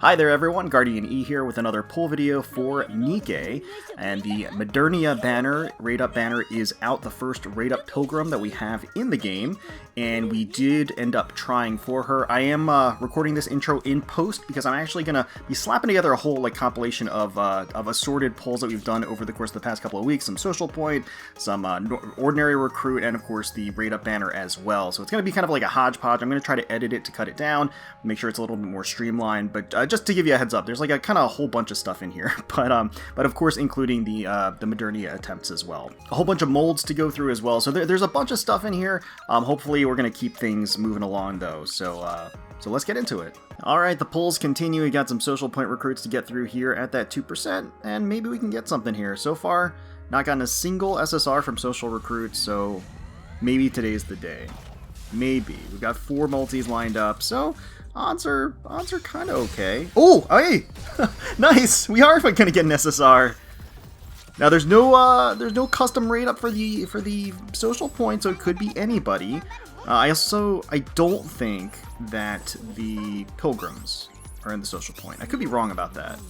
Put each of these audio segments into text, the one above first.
Hi there everyone, GuardianE here with another pull video for NIKKE, and the Modernia banner, Raid Up banner, is out, the first Raid Up Pilgrim that we have in the game, and we did end up trying for her. I am recording this intro in post because I'm actually going to be slapping together a whole compilation of assorted pulls that we've done over the course of the past couple of weeks, some social point, some ordinary recruit, and of course the Raid Up banner as well. So it's going to be kind of like a hodgepodge. I'm going to try to edit it to cut it down, make sure it's a little bit more streamlined, but just to give you a heads up, there's like a kind of a whole bunch of stuff in here, but of course including the Modernia attempts as well. A whole bunch of molds to go through as well, so there's a bunch of stuff in here. Hopefully we're going to keep things moving along though, so let's get into it. Alright, the pulls continue. We got some social point recruits to get through here at that 2%, and maybe we can get something here. So far, not gotten a single SSR from social recruits, so maybe today's the day. Maybe. We've got 4 multis lined up, so odds are kind of okay. Oh, hey! Nice! We are gonna get an SSR. Now there's no custom rate up for the social point, so it could be anybody. I don't think that the pilgrims are in the social point. I could be wrong about that,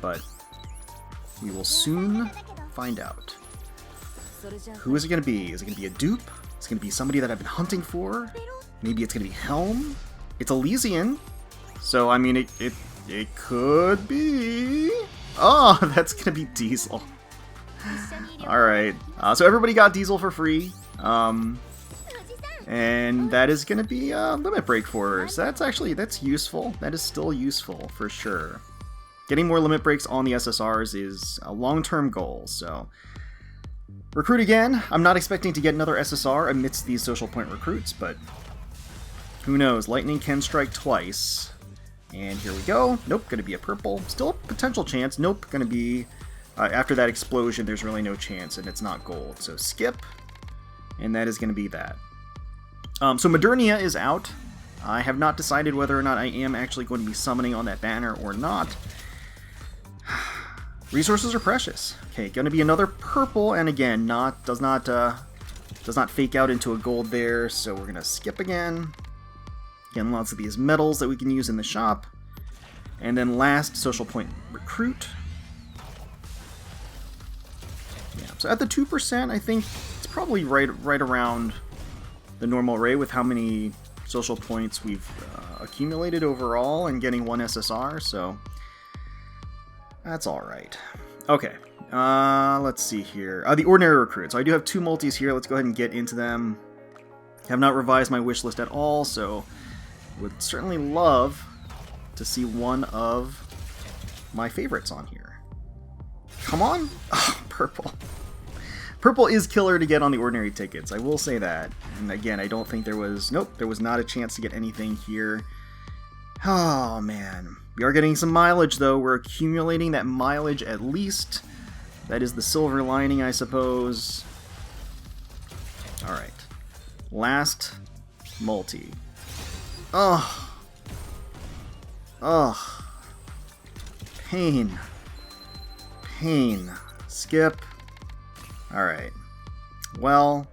but we will soon find out. Who is it gonna be? Is it gonna be a dupe? It's gonna be somebody that I've been hunting for. Maybe it's gonna be Helm. It's Elysian, so I mean it could be. Oh, that's gonna be Diesel. All right, so everybody got Diesel for free, and that is gonna be a limit break for her. So that's useful. That is still useful for sure. Getting more limit breaks on the SSRs is a long-term goal. So recruit again. I'm not expecting to get another SSR amidst these social point recruits, but who knows? Lightning can strike twice. And here we go. Nope, gonna be a purple. Still potential chance. Nope, gonna be... after that explosion, there's really no chance, and it's not gold. So skip, and that is gonna be that. So Modernia is out. I have not decided whether or not I am actually going to be summoning on that banner or not. Resources are precious. Okay, gonna be another purple, and again, does not fake out into a gold there, so we're gonna skip again. Again, lots of these medals that we can use in the shop. And then last, social point recruit. Yeah, so at the 2%, I think it's probably right around the normal rate with how many social points we've accumulated overall and getting 1 SSR, so that's alright. Okay, let's see here. The ordinary recruit. So I do have 2 multis here. Let's go ahead and get into them. Have not revised my wish list at all, so would certainly love to see one of my favorites on here. Come on! Oh, purple. Purple is killer to get on the ordinary tickets, I will say that. And again, I don't think there was... Nope, there was not a chance to get anything here. Oh, man. We are getting some mileage, though. We're accumulating that mileage at least. That is the silver lining, I suppose. Alright. Last multi. Ugh. Ugh. Pain. Pain. Skip. Alright. Well.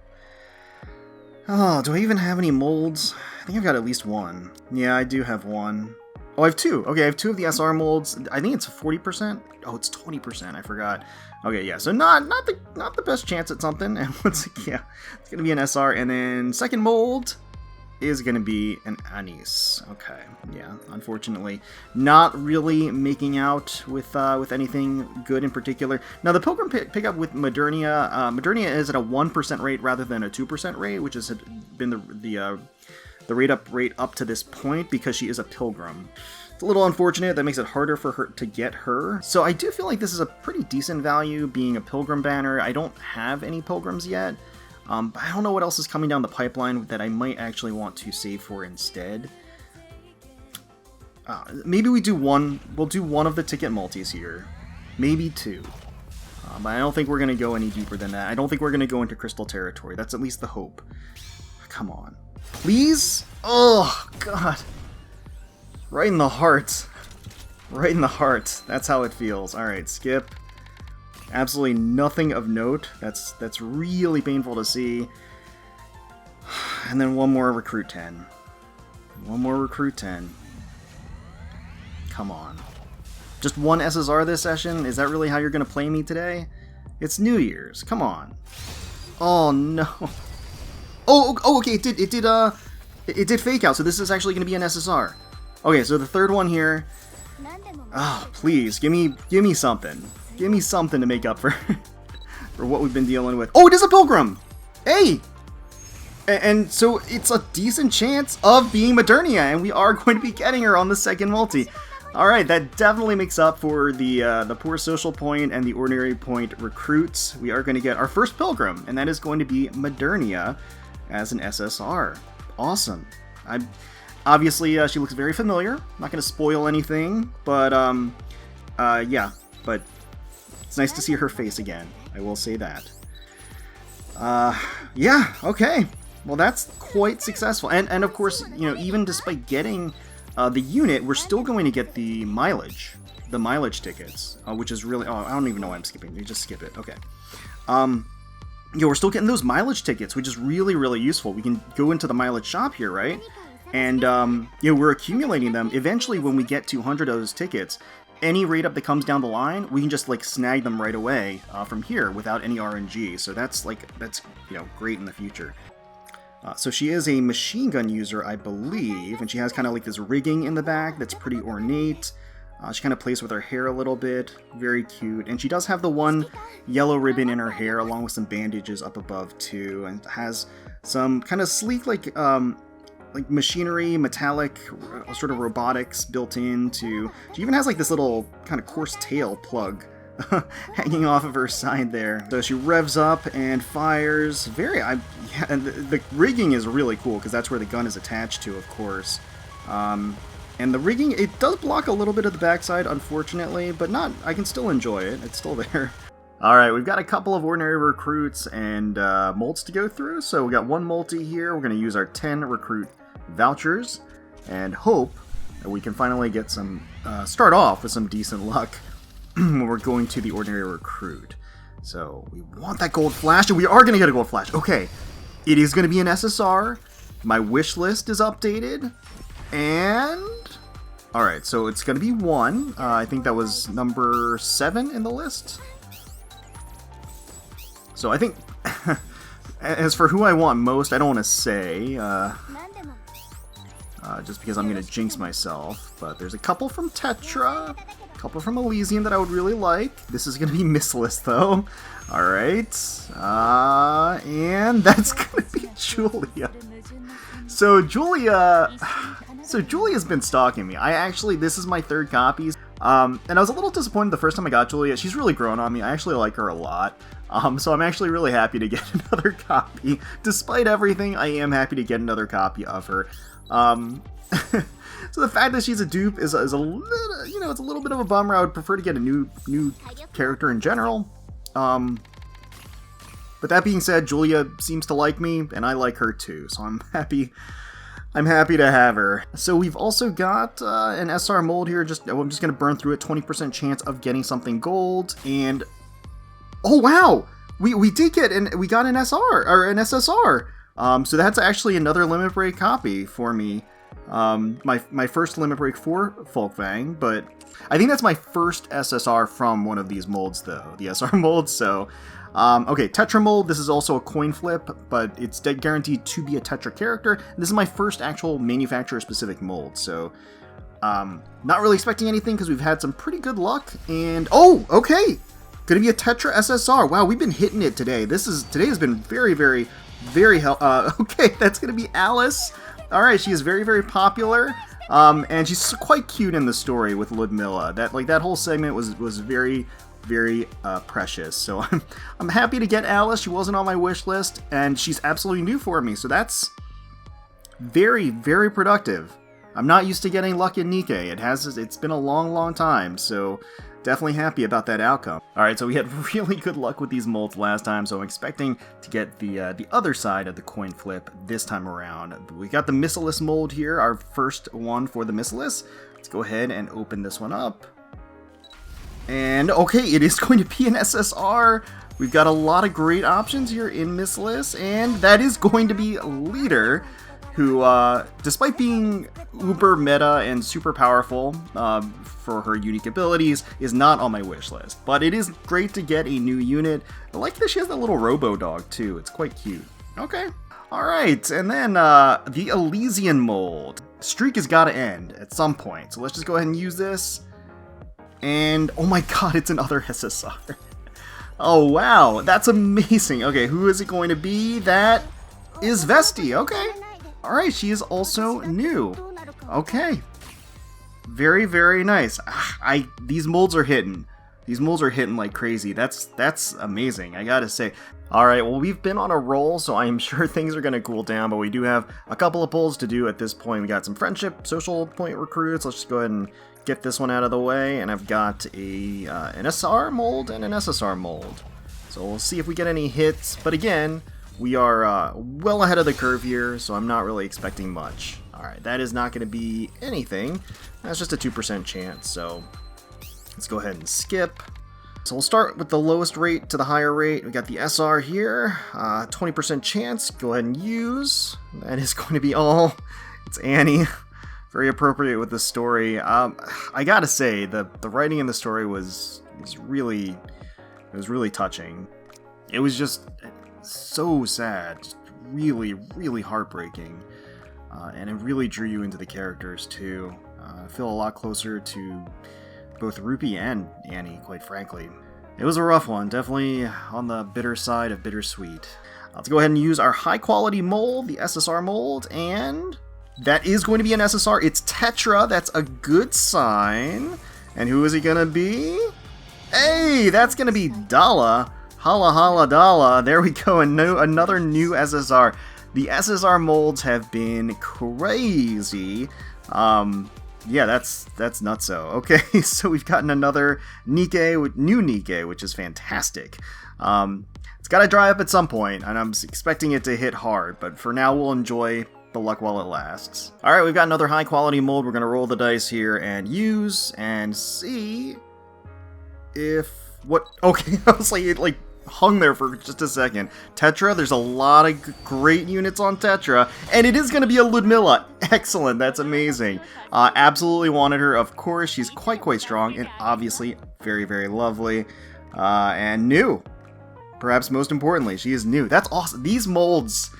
Oh, do I even have any molds? I think I've got at least 1. Yeah, I do have 1. Oh, I have 2. Okay, I have 2 of the SR molds. I think it's 40%. Oh, it's 20%. I forgot. Okay, yeah. So not the best chance at something. And once yeah, it's gonna be an SR. And then second mold is gonna be an Anise. Okay, yeah. Unfortunately, not really making out with anything good in particular. Now the Pilgrim pickup with Modernia. Modernia is at a 1% rate rather than a 2% rate, which has been the rate up to this point because she is a Pilgrim. It's a little unfortunate. That makes it harder for her to get her. So I do feel like this is a pretty decent value being a Pilgrim banner. I don't have any Pilgrims yet. But I don't know what else is coming down the pipeline that I might actually want to save for instead. Maybe we'll do one of the ticket multis here. Maybe 2. But I don't think we're going to go any deeper than that. I don't think we're going to go into crystal territory. That's at least the hope. Come on. Please? Oh, God. Right in the heart. Right in the heart. That's how it feels. Alright, skip. Absolutely nothing of note. That's really painful to see. And then one more recruit 10. One more recruit 10. Come on. Just one SSR this session? Is that really how you're going to play me today? It's New Year's. Come on. Oh, no. Oh, okay, it did fake out, so this is actually going to be an SSR. Okay, so the third one here. Oh, please, give me something. Give me something to make up for, for what we've been dealing with. Oh, it is a Pilgrim! Hey! And so it's a decent chance of being Modernia, and we are going to be getting her on the second multi. Alright, that definitely makes up for the poor social point and the ordinary point recruits. We are going to get our first Pilgrim, and that is going to be Modernia as an SSR. Awesome. Obviously, she looks very familiar. I'm not going to spoil anything, but yeah. But it's nice to see her face again. I will say that. Yeah, okay. Well, that's quite successful. And of course, you know, even despite getting the unit, we're still going to get the mileage tickets, which is really... Oh, I don't even know why I'm skipping. You just skip it. Okay. Yeah, we're still getting those mileage tickets, which is really, really useful. We can go into the mileage shop here, right? And, you know, we're accumulating them. Eventually, when we get to 100 of those tickets, any rate up that comes down the line, we can just, like, snag them right away from here without any RNG. So that's, you know, great in the future. So she is a machine gun user, I believe, and she has kind of like this rigging in the back that's pretty ornate. She kind of plays with her hair a little bit, very cute, and she does have the one yellow ribbon in her hair along with some bandages up above too, and has some kind of sleek like machinery, metallic sort of robotics built into. She even has like this little kind of coarse tail plug hanging off of her side there. So she revs up and fires. And the rigging is really cool because that's where the gun is attached to, of course. And the rigging, it does block a little bit of the backside, unfortunately, but not. I can still enjoy it. It's still there. Alright, we've got a couple of ordinary recruits and molds to go through. So we got one multi here. We're going to use our 10 recruit vouchers and hope that we can finally get some, start off with some decent luck when we're going to the ordinary recruit. So we want that gold flash, and we are going to get a gold flash. Okay, it is going to be an SSR. My wish list is updated. And... Alright, so it's going to be 1. I think that was number 7 in the list. So I think... as for who I want most, I don't want to say. Just because I'm going to jinx myself. But there's a couple from Tetra. A couple from Elysium that I would really like. This is going to be missless, though. Alright. And that's going to be Julia. So Julia's been stalking me. This is my 3rd copy. And I was a little disappointed the first time I got Julia. She's really grown on me. I actually like her a lot. So I'm actually really happy to get another copy. Despite everything, I am happy to get another copy of her. So the fact that she's a dupe is a little, you know, it's a little bit of a bummer. I would prefer to get a new character in general. But that being said, Julia seems to like me, and I like her too. So I'm happy to have her. So we've also got an SR mold here. I'm just going to burn through it. 20% chance of getting something gold. And oh wow, we did get we got an SR or an SSR. So that's actually another limit break copy for me. My first limit break for Folkvang, but I think that's my first SSR from one of these molds though, the SR mold. So okay, Tetra mold, this is also a coin flip, but it's guaranteed to be a Tetra character. This is my first actual manufacturer specific mold, so not really expecting anything because we've had some pretty good luck. And oh, okay, gonna be a Tetra SSR. Wow, we've been hitting it today. Today has been very okay, that's gonna be Alice. All right, she is very popular, and she's quite cute in the story with Ludmilla. That whole segment was very precious. So I'm happy to get Alice. She wasn't on my wish list, and she's absolutely new for me. So that's very productive. I'm not used to getting luck in NIKKE. It's been a long time. So definitely happy about that outcome. Alright, so we had really good luck with these molds last time, so I'm expecting to get the other side of the coin flip this time around. We got the missileless mold here, our first one for the missileless. Let's go ahead and open this one up. And okay, it is going to be an SSR. We've got a lot of great options here in missileless, and that is going to be Leader. who, despite being uber meta and super powerful for her unique abilities, is not on my wish list. But it is great to get a new unit. I like that she has that little robo dog too. It's quite cute. Okay. Alright, and then the Elysian mold. Streak has got to end at some point, so let's just go ahead and use this. And, oh my god, it's another SSR. Oh wow, that's amazing. Okay, who is it going to be? That is Vesti, okay. Alright, she is also new. Okay. Very, very nice. These molds are hitting. These molds are hitting like crazy. That's amazing, I gotta say. Alright, well, we've been on a roll, so I'm sure things are gonna cool down, but we do have a couple of pulls to do at this point. We got some friendship, social point recruits. Let's just go ahead and get this one out of the way, and I've got an SR mold and an SSR mold. So we'll see if we get any hits, but again, we are well ahead of the curve here, so I'm not really expecting much. Alright, that is not going to be anything. That's just a 2% chance, so let's go ahead and skip. So we'll start with the lowest rate to the higher rate. We got the SR here, 20% chance. Go ahead and use. That is going to be all. It's Annie. Very appropriate with the story. I gotta say, the writing in the story was really touching. It was just so sad, just really, really heartbreaking, and it really drew you into the characters too. I feel a lot closer to both Rupee and Annie, quite frankly. It was a rough one, definitely on the bitter side of bittersweet. Let's go ahead and use our high quality mold, the SSR mold, and that is going to be an SSR. It's Tetra. That's a good sign. And who is he going to be? Hey, that's going to be Dala. Hala hala Dala. There we go. Another new SSR. The SSR molds have been crazy. Yeah, that's nutso. Okay, so we've gotten another NIKKE, new NIKKE, which is fantastic. It's got to dry up at some point, and I'm expecting it to hit hard. But for now, we'll enjoy the luck while it lasts. Alright, we've got another high quality mold. We're going to roll the dice here and use and see if what... Okay, I was like, it like hung there for just a second. Tetra, there's a lot of great units on Tetra, and it is going to be a Ludmilla. Excellent, that's amazing. Absolutely wanted her, of course. She's quite strong and obviously very, very lovely. And new. Perhaps most importantly, she is new. That's awesome. These molds...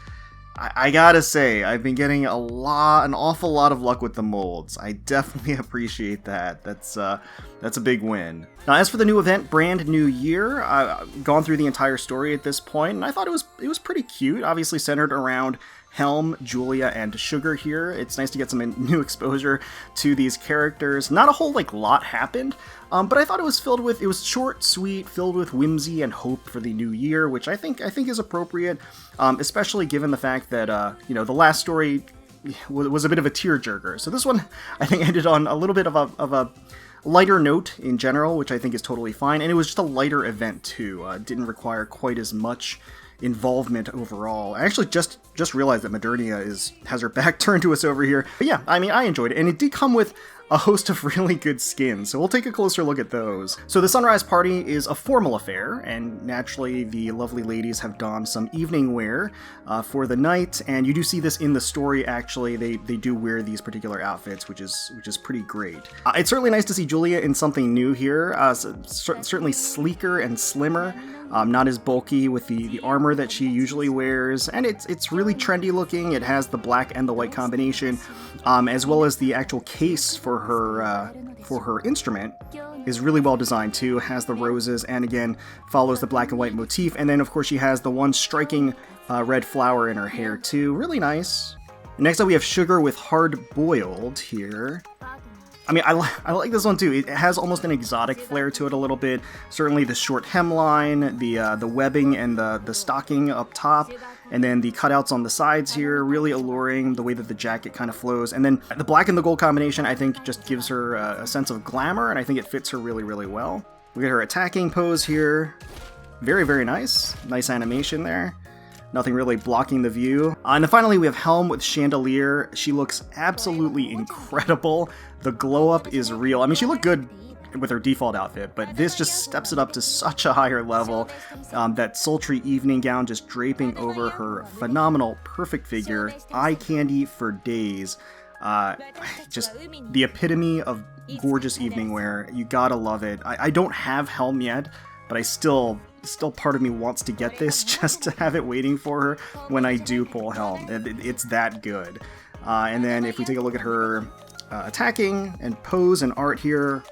I gotta say, I've been getting an awful lot of luck with the molds. I definitely appreciate that. That's a big win. Now, as for the new event, Brand New Year, I've gone through the entire story at this point, and I thought it was pretty cute. Obviously centered around Helm, Julia, and Sugar here. It's nice to get some new exposure to these characters. Not a whole lot happened, but I thought it was short, sweet, filled with whimsy and hope for the new year, which I think is appropriate, especially given the fact that the last story was a bit of a tearjerker. So this one I think ended on a little bit of a lighter note in general, which I think is totally fine, and it was just a lighter event too. Didn't require quite as much involvement overall. I actually just realized that Modernia has her back turned to us over here. But yeah, I mean, I enjoyed it, and it did come with a host of really good skins, so we'll take a closer look at those. So the Sunrise Party is a formal affair, and naturally the lovely ladies have donned some evening wear for the night, and you do see this in the story actually. They do wear these particular outfits, which is pretty great. It's certainly nice to see Julia in something new here, certainly sleeker and slimmer. Not as bulky with the armor that she usually wears, and it's really trendy looking. It has the black and the white combination, as well as the actual case for her instrument is really well designed too. Has the roses, and again follows the black and white motif, and then of course she has the one striking red flower in her hair too. Really nice. Next up we have Sugar with Hard Boiled here. I mean, I like this one too. It has almost an exotic flair to it a little bit. Certainly the short hemline, the webbing and the stocking up top, and then the cutouts on the sides here, really alluring, the way that the jacket kind of flows. And then the black and the gold combination, I think, just gives her a sense of glamour, and I think it fits her really, really well. We get her attacking pose here. Very, very nice. Nice animation there. Nothing really blocking the view. And then finally we have Helm with Chandelier. She looks absolutely incredible. The glow up is real. I mean, she looked good with her default outfit, but this just steps it up to such a higher level. That sultry evening gown just draping over her phenomenal, perfect figure. Eye candy for days. Just the epitome of gorgeous evening wear. You gotta love it. I don't have Helm yet, but I still part of me wants to get this just to have it waiting for her when I do pull Helm. It's that good. And then if we take a look at her attacking and pose and art here,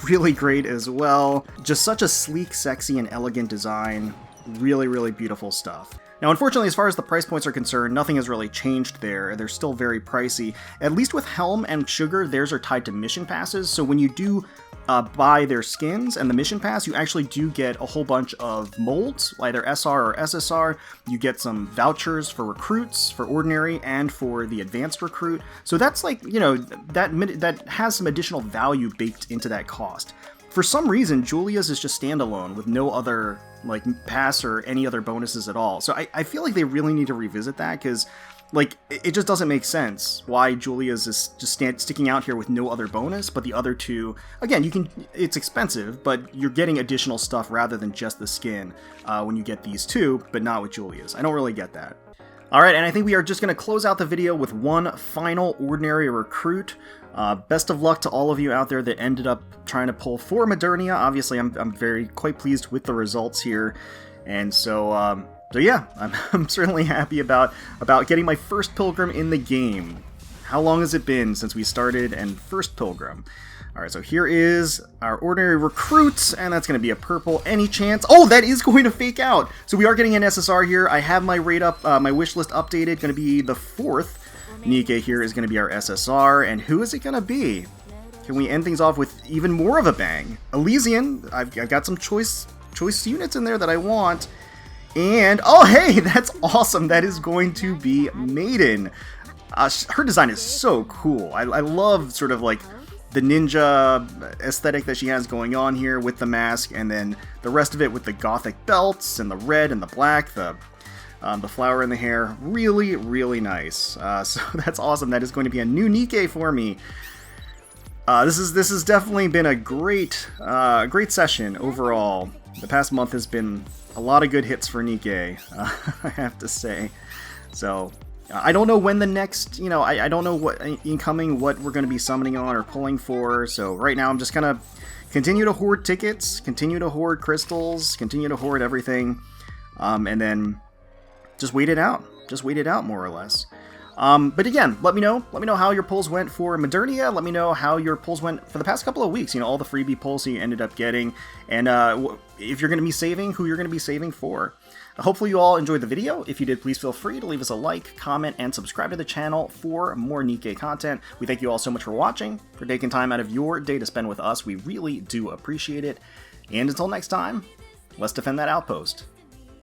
really great as well. Just such a sleek, sexy, and elegant design. Really, really beautiful stuff. Now, unfortunately, as far as the price points are concerned, nothing has really changed there. They're still very pricey. At least with Helm and Sugar, theirs are tied to mission passes, so when you do buy their skins and the mission pass, you actually do get a whole bunch of molds, either SR or SSR. You get some vouchers for recruits, for ordinary, and for the advanced recruit. So that's like, you know, that has some additional value baked into that cost. For some reason, Julia's is just standalone with no other like pass or any other bonuses at all. So I feel like they really need to revisit that, because like, it just doesn't make sense why Julia's is just sticking out here with no other bonus, but the other two, again, it's expensive, but you're getting additional stuff rather than just the skin when you get these two, but not with Julia's. I don't really get that. Alright, and I think we are just going to close out the video with one final ordinary recruit. Best of luck to all of you out there that ended up trying to pull for Modernia. Obviously, I'm quite pleased with the results here, and so yeah, I'm certainly happy about getting my first Pilgrim in the game. How long has it been since we started and first Pilgrim? Alright, so here is our ordinary recruit, and that's going to be a purple. Any chance? Oh, that is going to fake out! So we are getting an SSR here. I have my rate up, my wish list updated. Going to be the 4th. NIKKE here is going to be our SSR, and who is it going to be? Can we end things off with even more of a bang? Elysian, I've got some choice units in there that I want. And, oh hey, that's awesome! That is going to be Maiden. Her design is so cool. I love sort of like the ninja aesthetic that she has going on here with the mask, and then the rest of it with the gothic belts and the red and the black, the flower in the hair. Really, really nice. So that's awesome. That is going to be a new NIKKE for me. This has definitely been a great session overall. The past month has been a lot of good hits for NIKKE, I have to say. So, I don't know when the next, I don't know what we're going to be summoning on or pulling for. So right now I'm just going to continue to hoard tickets, continue to hoard crystals, continue to hoard everything, and then just wait it out. Just wait it out, more or less. But again, let me know how your pulls went for Modernia. Let me know how your pulls went for the past couple of weeks. All the freebie pulls you ended up getting, and if you're going to be saving, who you're going to be saving for. Hopefully you all enjoyed the video. If you did, please feel free to leave us a like, comment, and subscribe to the channel for more NIKKE content. We thank you all so much for watching, for taking time out of your day to spend with us. We really do appreciate it. And until next time, let's defend that outpost.